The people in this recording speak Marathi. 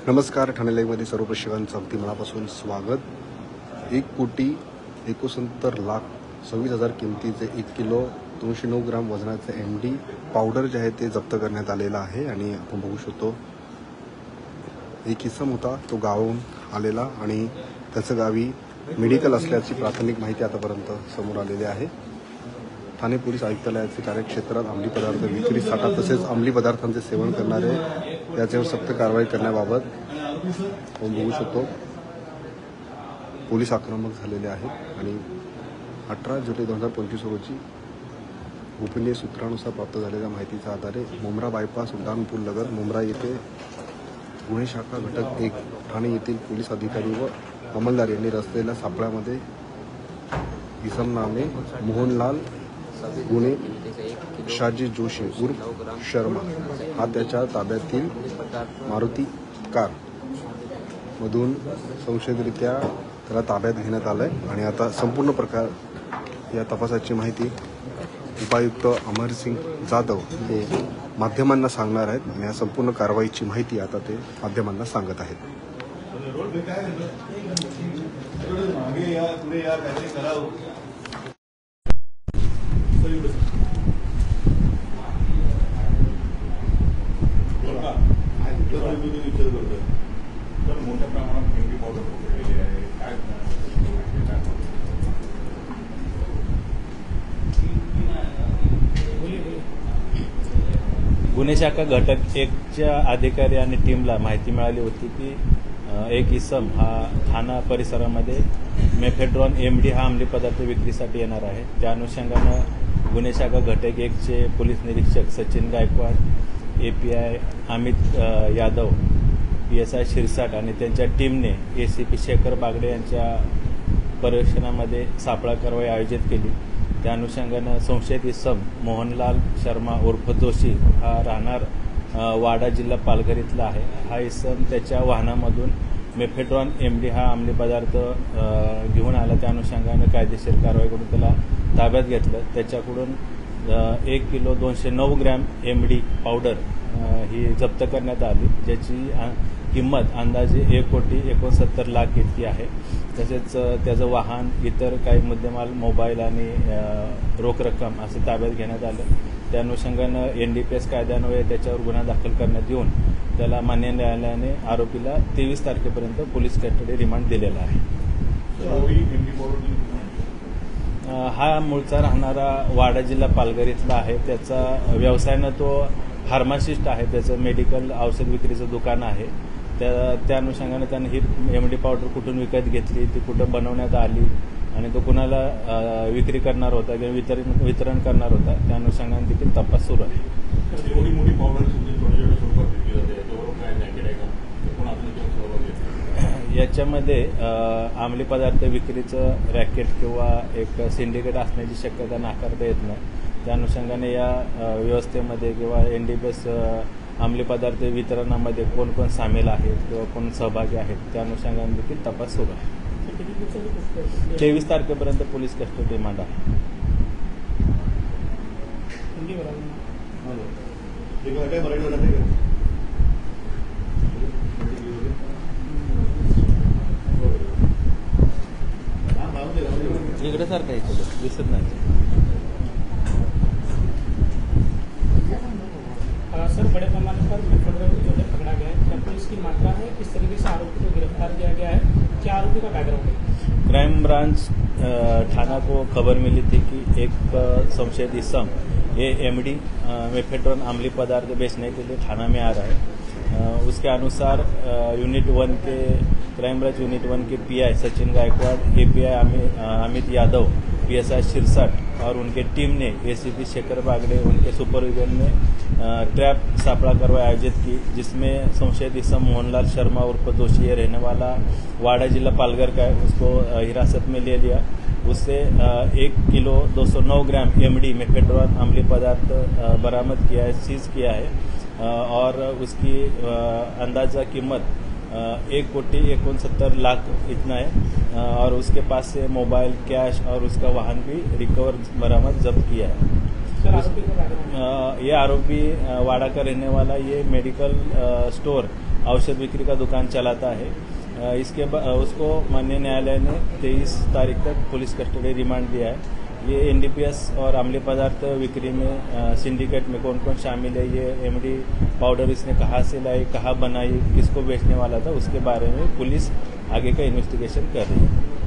नमस्कार. ठाणे लाईव्हमध्ये सर्व प्रेक्षकांचं अगदी मनापासून स्वागत. 1,69,26,00,000 किमतीचे 1 किलो 209 ग्राम वजनाचे MD पावडर जे आहे ते जप्त करण्यात आलेला आहे. आणि आपण बघू शकतो एक इसम होता, तो गावाहून आलेला आणि त्याचं गावी मेडिकल असल्याची प्राथमिक माहिती आतापर्यंत समोर आलेली आहे. ठाणे पोलीस आयुक्तालयाचे कार्यक्षेत्रात अंमली पदार्थ विक्री, साठा तसेच अंमली पदार्थांचे सेवन करणारे याच्यावर सक्त कारवाई करण्याबाबत आपण बघू शकतो पोलीस आक्रमक झालेले आहेत. आणि 18 जुलै 2025 रोजी गोपनीय सूत्रानुसार प्राप्त झालेल्या माहितीच्या आधारे मुंब्रा बायपास उड्डाणपूल लगत मुंब्रा येथे गुन्हे शाखा घटक 1 ठाणे येथील पोलीस अधिकारी व अंमलदार यांनी रचलेल्या सापळ्यामध्ये इसम नामे मोहनलाल गुणे शाजी जोशी उर्फ शर्मा हा त्याच्या ताब्यातील मारुती कार मधून संशयितरित्या त्याला ताब्यात घेण्यात आलं आहे. आणि आता संपूर्ण प्रकार या तपासाची माहिती उपायुक्त अमरसिंग जाधव हे माध्यमांना सांगणार आहेत. आणि या संपूर्ण कारवाईची माहिती आता ते माध्यमांना सांगत आहेत. मोठ्या प्रमाणात MD पावडर पकडलेली आहे. काय गुन्हे शाखा घटक 1च्या अधिकारी आणि टीमला माहिती मिळाली होती की एक इसम हा ठाणा परिसरामध्ये मेफेड्रॉन MD हा अंमली पदार्थ विक्रीसाठी येणार आहे. त्या अनुषंगानं गुन्हे शाखा घटक 1चे पोलीस निरीक्षक सचिन गायकवाड, API अमित यादव, PSI शिरसाट आणि त्यांच्या टीमने ACP शेखर बागडे यांच्या पर्यवेक्षणामध्ये सापळा कारवाई आयोजित केली. त्या अनुषंगानं संशयित इसम मोहनलाल शर्मा उर्फ जोशी हा राहणार वाडा जिल्हा पालघर इथला आहे. हा इसम त्याच्या वाहनामधून मेफेड्रॉन MD हा अंमली पदार्थ घेऊन आला. त्या अनुषंगानं कायदेशीर कारवाई करून त्याला ताब्यात घेतलं. त्याच्याकडून 1 किलो 209 ग्रॅम MD पावडर ही जप्त करण्यात आली, ज्याची किंमत अंदाजे 1,69,00,000 इतकी आहे. तसेच त्याचं वाहन, इतर काही मुद्देमाल, मोबाईल आणि रोख रक्कम असं ताब्यात घेण्यात आलं. त्या अनुषंगानं NDPS कायद्यान्वये त्याच्यावर गुन्हा दाखल करण्यात येऊन त्याला मान्य न्यायालयाने आरोपीला 23 तारखेपर्यंत पोलीस कस्टडी रिमांड दिलेला आहे. हा मूळचा राहणारा वाडा जिल्हा पालघर इथला आहे. त्याचा व्यवसायानं तो फार्मासिस्ट आहे. त्याचं मेडिकल औषध विक्रीचं दुकान आहे. त्या अनुषंगाने त्याने ही MD पावडर कुठून विकत घेतली, ती कुठं बनवण्यात आली आणि तो कुणाला विक्री करणार होता किंवा वितरण करणार होता, त्या अनुषंगाने देखील तपास सुरू आहे. याच्यामध्ये अंमली पदार्थ विक्रीचं रॅकेट किंवा एक सिंडिकेट असण्याची शक्यता नाकारता येत नाही. त्या अनुषंगाने या व्यवस्थेमध्ये किंवा NDPS अंमली पदार्थ वितरणामध्ये कोण कोण सामील आहेत किंवा कोण सहभागी आहेत, त्या अनुषंगाने देखील तपास सुरू आहे. 23 तारखेपर्यंत पोलीस कस्टडी रिमांड आहे. इकडे सारखं आहे, दिसत नाही. सर, बड़े पैमाने पर मेफेड्रॉन जो है पकड़ा गया है, क्या पुलिस की मात्रा है, किस तरीके से आरोपी को गिरफ्तार किया गया है, क्या आरोपी का बैकग्राउंड है? क्राइम ब्रांच थाना को खबर मिली थी कि एक संशयित इसम ये MD मेफेड्रॉन अम्ली पदार्थ बेचने के लिए थाना में आ रहा है. उसके अनुसार यूनिट 1 के क्राइम ब्रांच यूनिट 1 के PI Sachin Gaikwad, API Amit Yadav, PSI Shirsat और उनके टीम ने ACP शेखर बागडे उनके सुपरविजन में ट्रैप सापड़ा कार्रवाई आयोजित की, जिसमें संशयित इसम मोहनलाल शर्मा उर्फ जोशी ये रहने वाला वाडा जिला पालघर का है, उसको हिरासत में ले लिया. उससे 1 किलो 209 ग्राम MD मेफेड्रॉन अम्ली पदार्थ बरामद किया है, सीज किया है. और उसकी अंदाजा कीमत 1,69,00,000 इतना है. और उसके पास से मोबाइल, कैश और उसका वाहन भी रिकवर बरामद जब्त किया है. ये आरोपी वाड़ा का रहने वाला, ये मेडिकल स्टोर औषध बिक्री का दुकान चलाता है। उसको माननीय न्यायालय ने 23 तारीख तक पुलिस कस्टडी रिमांड दिया है। ये एनडीपीएस और अम्लीय पदार्थ बिक्री में सिंडिकेट में कौन कौन शामिल है, ये एमडी पाउडर इसने कहाँ से लाई, कहाँ बनाई, किसको बेचने वाला था, उसके बारे में पुलिस आगे का इन्वेस्टिगेशन कर रही है।